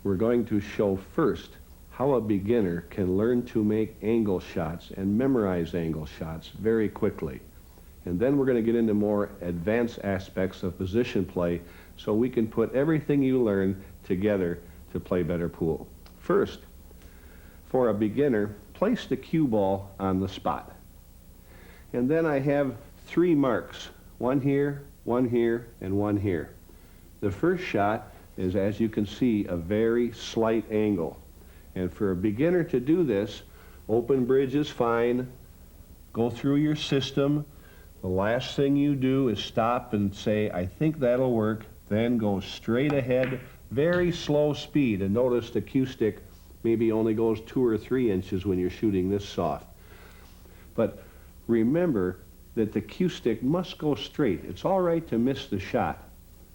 we're going to show first how a beginner can learn to make angle shots and memorize angle shots very quickly. And then we're going to get into more advanced aspects of position play so we can put everything you learn together to play better pool. First, for a beginner, place the cue ball on the spot. And then I have 3 marks, one here, and one here. The first shot is, as you can see, a very slight angle. And for a beginner to do this, open bridge is fine. Go through your system. The last thing you do is stop and say, I think that'll work. Then go straight ahead, very slow speed. And notice the cue stick maybe only goes 2 or 3 inches when you're shooting this soft. But remember that the cue stick must go straight. It's all right to miss the shot,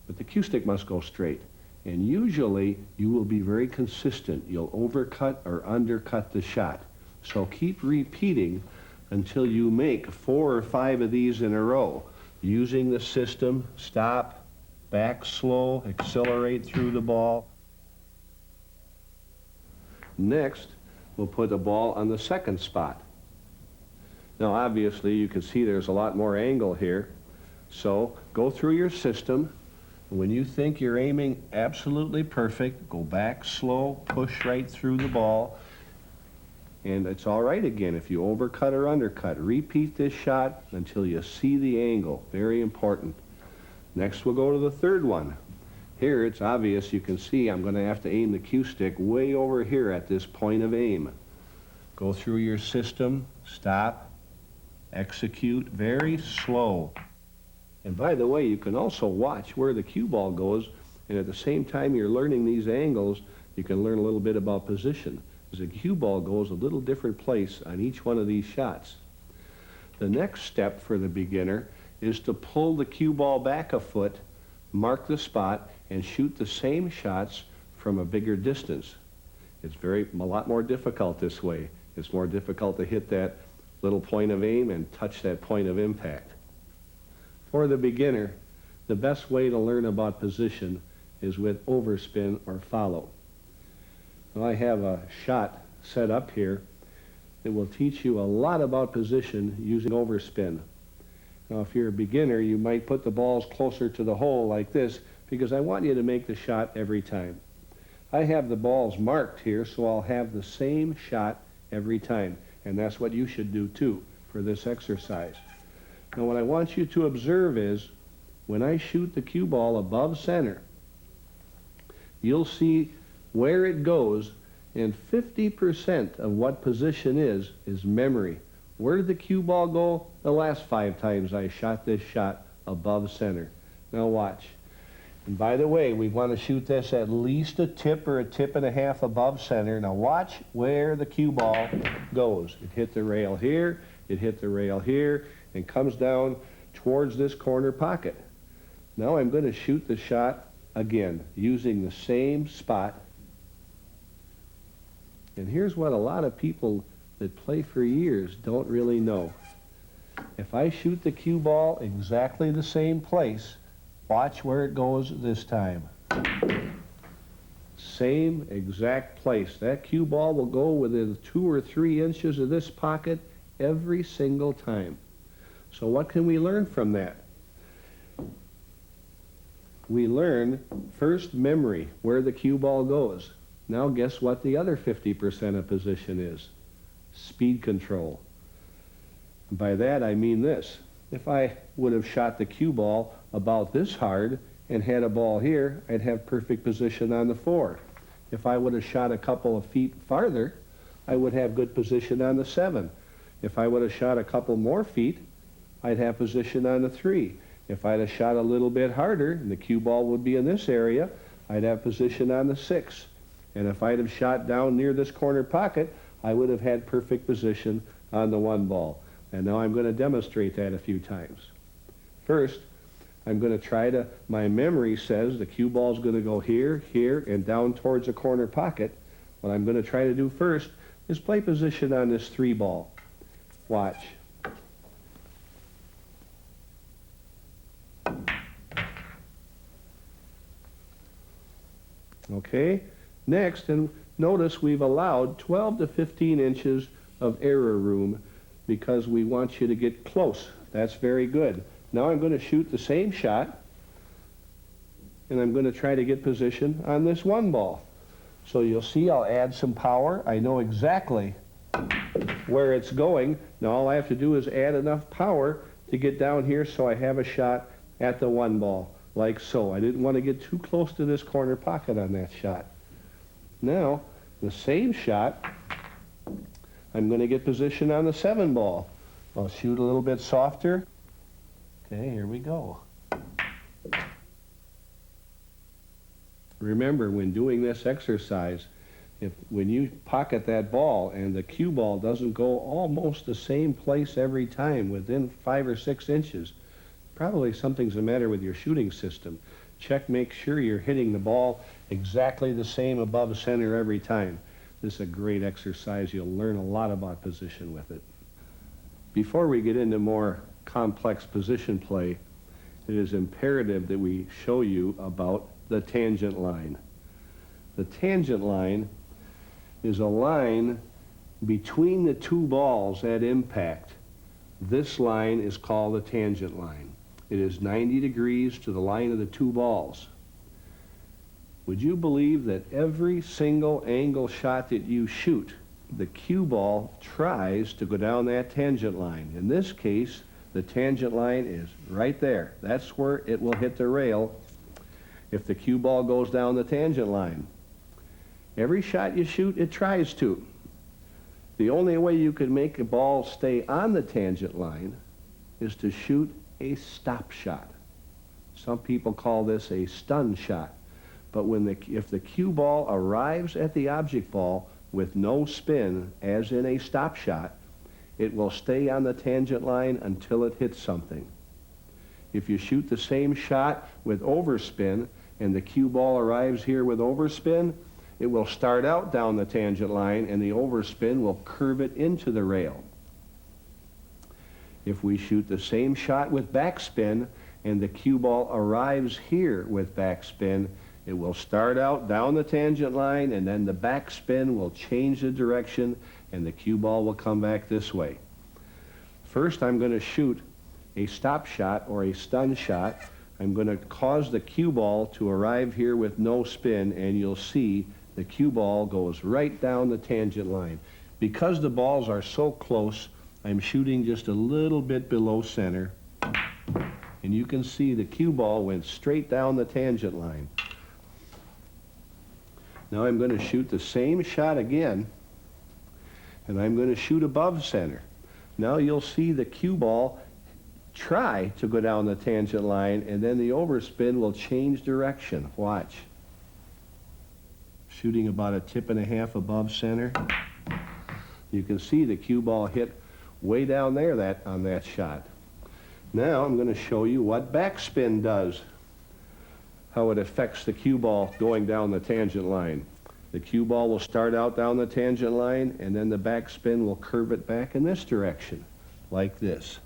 but the cue stick must go straight. And usually you will be very consistent. You'll overcut or undercut the shot. So keep repeating until you make 4 or 5 of these in a row. Using the system, stop, back slow, accelerate through the ball. Next, we'll put the ball on the second spot. Now obviously you can see there's a lot more angle here. So go through your system. When you think you're aiming absolutely perfect, go back slow, push right through the ball. And it's all right again if you overcut or undercut. Repeat this shot until you see the angle. Very important. Next we'll go to the third one. Here it's obvious, you can see I'm going to have to aim the cue stick way over here at this point of aim. Go through your system, stop, execute very slow. And by the way, you can also watch where the cue ball goes, and at the same time you're learning these angles, you can learn a little bit about position. Because the cue ball goes a little different place on each one of these shots. The next step for the beginner is to pull the cue ball back a foot, mark the spot, and shoot the same shots from a bigger distance. It's a lot more difficult this way. It's more difficult to hit that little point of aim and touch that point of impact. For the beginner, the best way to learn about position is with overspin or follow. Now I have a shot set up here that will teach you a lot about position using overspin. Now if you're a beginner, you might put the balls closer to the hole like this because I want you to make the shot every time. I have the balls marked here so I'll have the same shot every time, and that's what you should do too for this exercise. Now what I want you to observe is when I shoot the cue ball above center, you'll see where it goes, and 50% of what position is memory. Where did the cue ball go the last 5 times I shot this shot above center? Now watch. And by the way, we want to shoot this at least a tip or a tip and a half above center. Now watch where the cue ball goes. It hit the rail here, it hit the rail here, and comes down towards this corner pocket. Now I'm going to shoot the shot again using the same spot. And here's what a lot of people that play for years don't really know. If I shoot the cue ball exactly the same place, watch where it goes this time. Same exact place. That cue ball will go within 2 or 3 inches of this pocket every single time. So what can we learn from that? We learn first memory, where the cue ball goes. Now guess what the other 50% of position is? Speed control. By that I mean this. If I would have shot the cue ball about this hard and had a ball here, I'd have perfect position on the 4. If I would have shot a couple of feet farther, I would have good position on the 7. If I would have shot a couple more feet, I'd have position on the 3. If I'd have shot a little bit harder, and the cue ball would be in this area, I'd have position on the 6. And if I'd have shot down near this corner pocket, I would have had perfect position on the 1 ball. And now I'm going to demonstrate that a few times. First, I'm going to try to, my memory says the cue ball is going to go here, here, and down towards the corner pocket. What I'm going to try to do first is play position on this 3 ball. Watch. Okay, next, and notice we've allowed 12 to 15 inches of error room because we want you to get close That's very good. Now I'm going to shoot the same shot, and I'm going to try to get position on this one ball. So you'll see I'll add some power. I know exactly where it's going. Now all I have to do is add enough power to get down here so I have a shot at the one ball, like so. I didn't want to get too close to this corner pocket on that shot. Now, the same shot, I'm going to get position on the 7 ball. I'll shoot a little bit softer. Okay, here we go. Remember, when doing this exercise, when you pocket that ball and the cue ball doesn't go almost the same place every time, within 5 or 6 inches, probably something's the matter with your shooting system. Check, make sure you're hitting the ball exactly the same above center every time. This is a great exercise. You'll learn a lot about position with it. Before we get into more complex position play, it is imperative that we show you about the tangent line. The tangent line is a line between the 2 balls at impact. This line is called the tangent line. It is 90 degrees to the line of the 2 balls. Would you believe that every single angle shot that you shoot, the cue ball tries to go down that tangent line? In this case, the tangent line is right there. That's where it will hit the rail if the cue ball goes down the tangent line. Every shot you shoot, it tries to. The only way you can make a ball stay on the tangent line is to shoot a stop shot. Some people call this a stun shot. But if the cue ball arrives at the object ball with no spin, as in a stop shot, it will stay on the tangent line until it hits something. If you shoot the same shot with overspin and the cue ball arrives here with overspin, it will start out down the tangent line and the overspin will curve it into the rail. If we shoot the same shot with backspin and the cue ball arrives here with backspin, it will start out down the tangent line and then the backspin will change the direction and the cue ball will come back this way. First, I'm going to shoot a stop shot or a stun shot. I'm going to cause the cue ball to arrive here with no spin, and you'll see the cue ball goes right down the tangent line. Because the balls are so close, I'm shooting just a little bit below center, and you can see the cue ball went straight down the tangent line. Now I'm going to shoot the same shot again, and I'm going to shoot above center. Now you'll see the cue ball try to go down the tangent line, and then the overspin will change direction. Watch. Shooting about a tip and a half above center. You can see the cue ball hit way down there on that shot. Now I'm going to show you what backspin does, how it affects the cue ball going down the tangent line. The cue ball will start out down the tangent line, and then the backspin will curve it back in this direction, like this.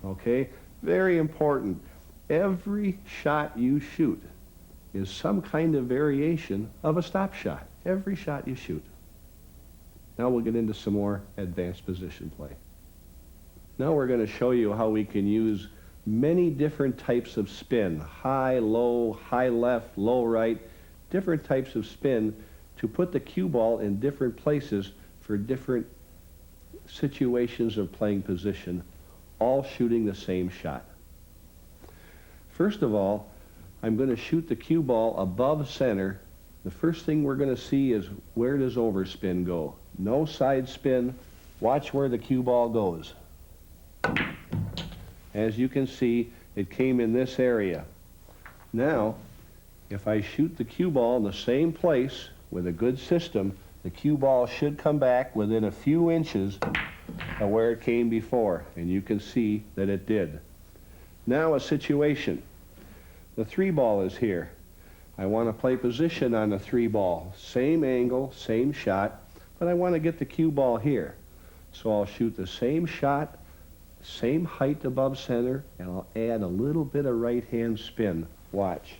Okay? Very important. Every shot you shoot is some kind of variation of a stop shot. Every shot you shoot. Now we'll get into some more advanced position play. Now we're going to show you how we can use many different types of spin, high, low, high left, low right, different types of spin to put the cue ball in different places for different situations of playing position, all shooting the same shot. First of all, I'm going to shoot the cue ball above center. The first thing we're going to see is, where does overspin go? No side spin. Watch where the cue ball goes. As you can see, it came in this area. Now, if I shoot the cue ball in the same place with a good system, the cue ball should come back within a few inches of where it came before, and you can see that it did. Now a situation. The 3 ball is here. I want to play position on the 3 ball. Same angle, same shot, but I want to get the cue ball here. So I'll shoot the same shot, same height above center, and I'll add a little bit of right-hand spin. Watch.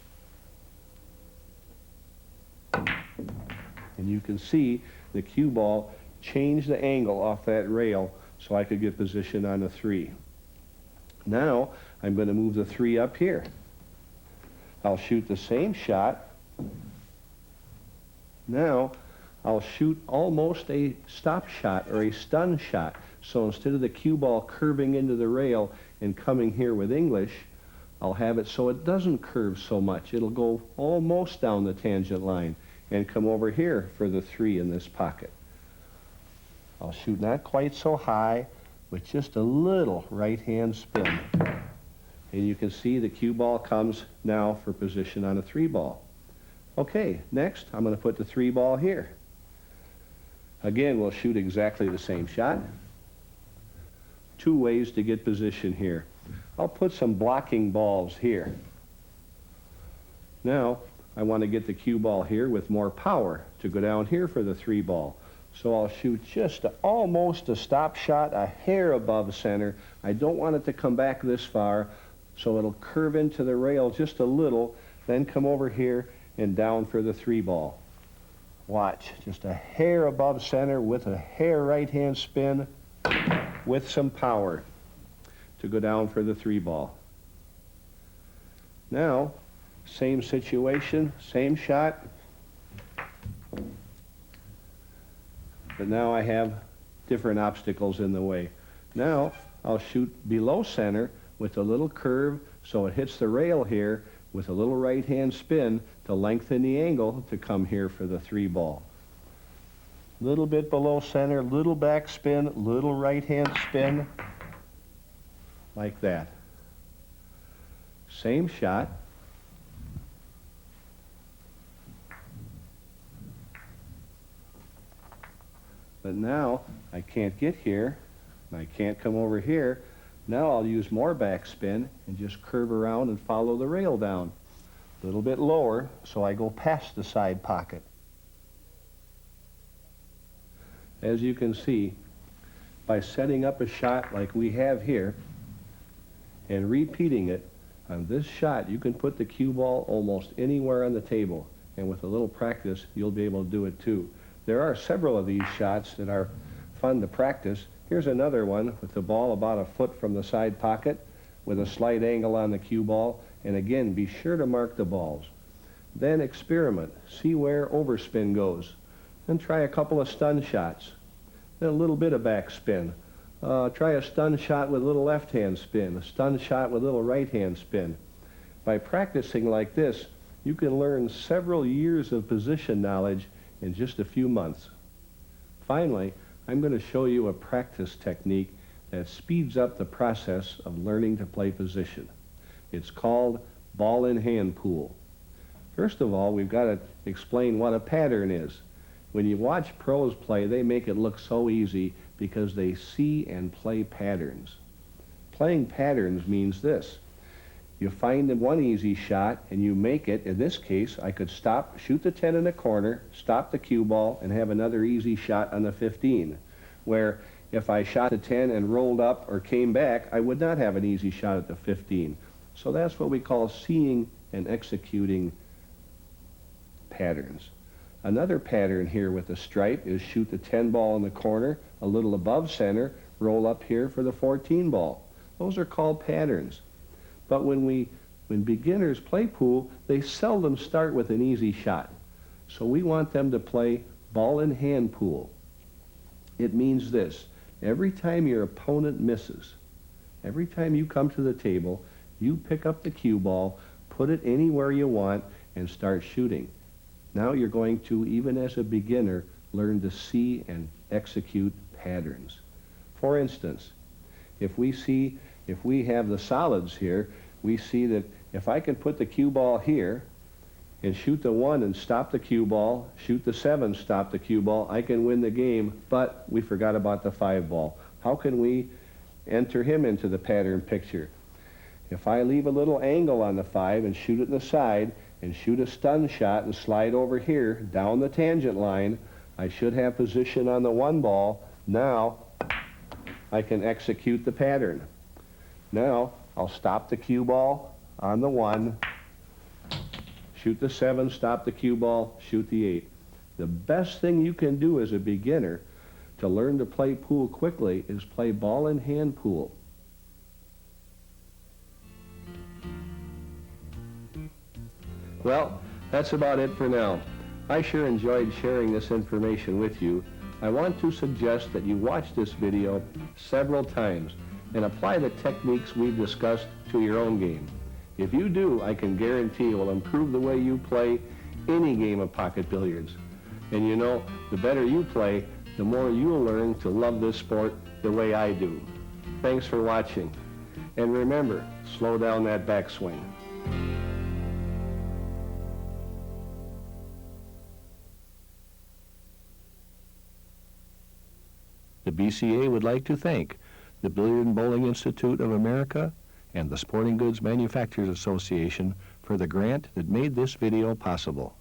And you can see the cue ball change the angle off that rail so I could get position on the 3. Now I'm going to move the 3 up here. I'll shoot the same shot. Now I'll shoot almost a stop shot or a stun shot. So instead of the cue ball curving into the rail and coming here with English, I'll have it so it doesn't curve so much. It'll go almost down the tangent line and come over here for the 3 in this pocket. I'll shoot not quite so high, with just a little right-hand spin. And you can see the cue ball comes now for position on a 3 ball. Okay, next I'm going to put the 3 ball here. Again, we'll shoot exactly the same shot. 2 ways to get position here. I'll put some blocking balls here. Now, I want to get the cue ball here with more power to go down here for the 3 ball. So I'll shoot just almost a stop shot, a hair above center. I don't want it to come back this far, so it'll curve into the rail just a little, then come over here and down for the 3 ball. Watch, just a hair above center with a hair right-hand spin with some power to go down for the 3 ball. Now, same situation, same shot, but now I have different obstacles in the way. Now, I'll shoot below center with a little curve so it hits the rail here with a little right-hand spin to lengthen the angle to come here for the 3 ball. Little bit below center, little back spin, little right-hand spin, like that. Same shot. But now I can't get here, and I can't come over here. Now I'll use more backspin and just curve around and follow the rail down. A little bit lower, so I go past the side pocket. As you can see, by setting up a shot like we have here and repeating it, on this shot you can put the cue ball almost anywhere on the table, and with a little practice you'll be able to do it too. There are several of these shots that are fun to practice. Here's another one with the ball about a foot from the side pocket with a slight angle on the cue ball, and again, be sure to mark the balls. Then experiment, see where overspin goes. Then try a couple of stun shots. Then a little bit of backspin. Try a stun shot with a little left-hand spin, a stun shot with a little right-hand spin. By practicing like this, you can learn several years of position knowledge in just a few months. Finally, I'm going to show you a practice technique that speeds up the process of learning to play position. It's called ball in hand pool. First of all, we've got to explain what a pattern is. When you watch pros play, they make it look so easy because they see and play patterns. Playing patterns means this. You find one easy shot and you make it. In this case, I could stop, shoot the 10 in the corner, stop the cue ball, and have another easy shot on the 15. Where if I shot the 10 and rolled up or came back, I would not have an easy shot at the 15. So that's what we call seeing and executing patterns. Another pattern here with the stripe is shoot the 10 ball in the corner, a little above center, roll up here for the 14 ball. Those are called patterns. But when beginners play pool, they seldom start with an easy shot. So we want them to play ball in hand pool. It means this: every time your opponent misses, every time you come to the table, you pick up the cue ball, put it anywhere you want, and start shooting. Now you're going to, even as a beginner, learn to see and execute patterns. For instance, if we have the solids here, we see that if I can put the cue ball here and shoot the 1 and stop the cue ball, shoot the 7, stop the cue ball, I can win the game, but we forgot about the 5 ball. How can we enter him into the pattern picture? If I leave a little angle on the 5 and shoot it in the side and shoot a stun shot and slide over here down the tangent line, I should have position on the 1 ball. Now I can execute the pattern. Now I'll stop the cue ball on the 1, shoot the 7, stop the cue ball, shoot the 8. The best thing you can do as a beginner to learn to play pool quickly is play ball in hand pool. Well, that's about it for now. I sure enjoyed sharing this information with you. I want to suggest that you watch this video several times and apply the techniques we've discussed to your own game. If you do, I can guarantee it will improve the way you play any game of pocket billiards. And you know, the better you play, the more you'll learn to love this sport the way I do. Thanks for watching. And remember, slow down that backswing. The BCA would like to thank the Billiard and Bowling Institute of America and the Sporting Goods Manufacturers Association for the grant that made this video possible.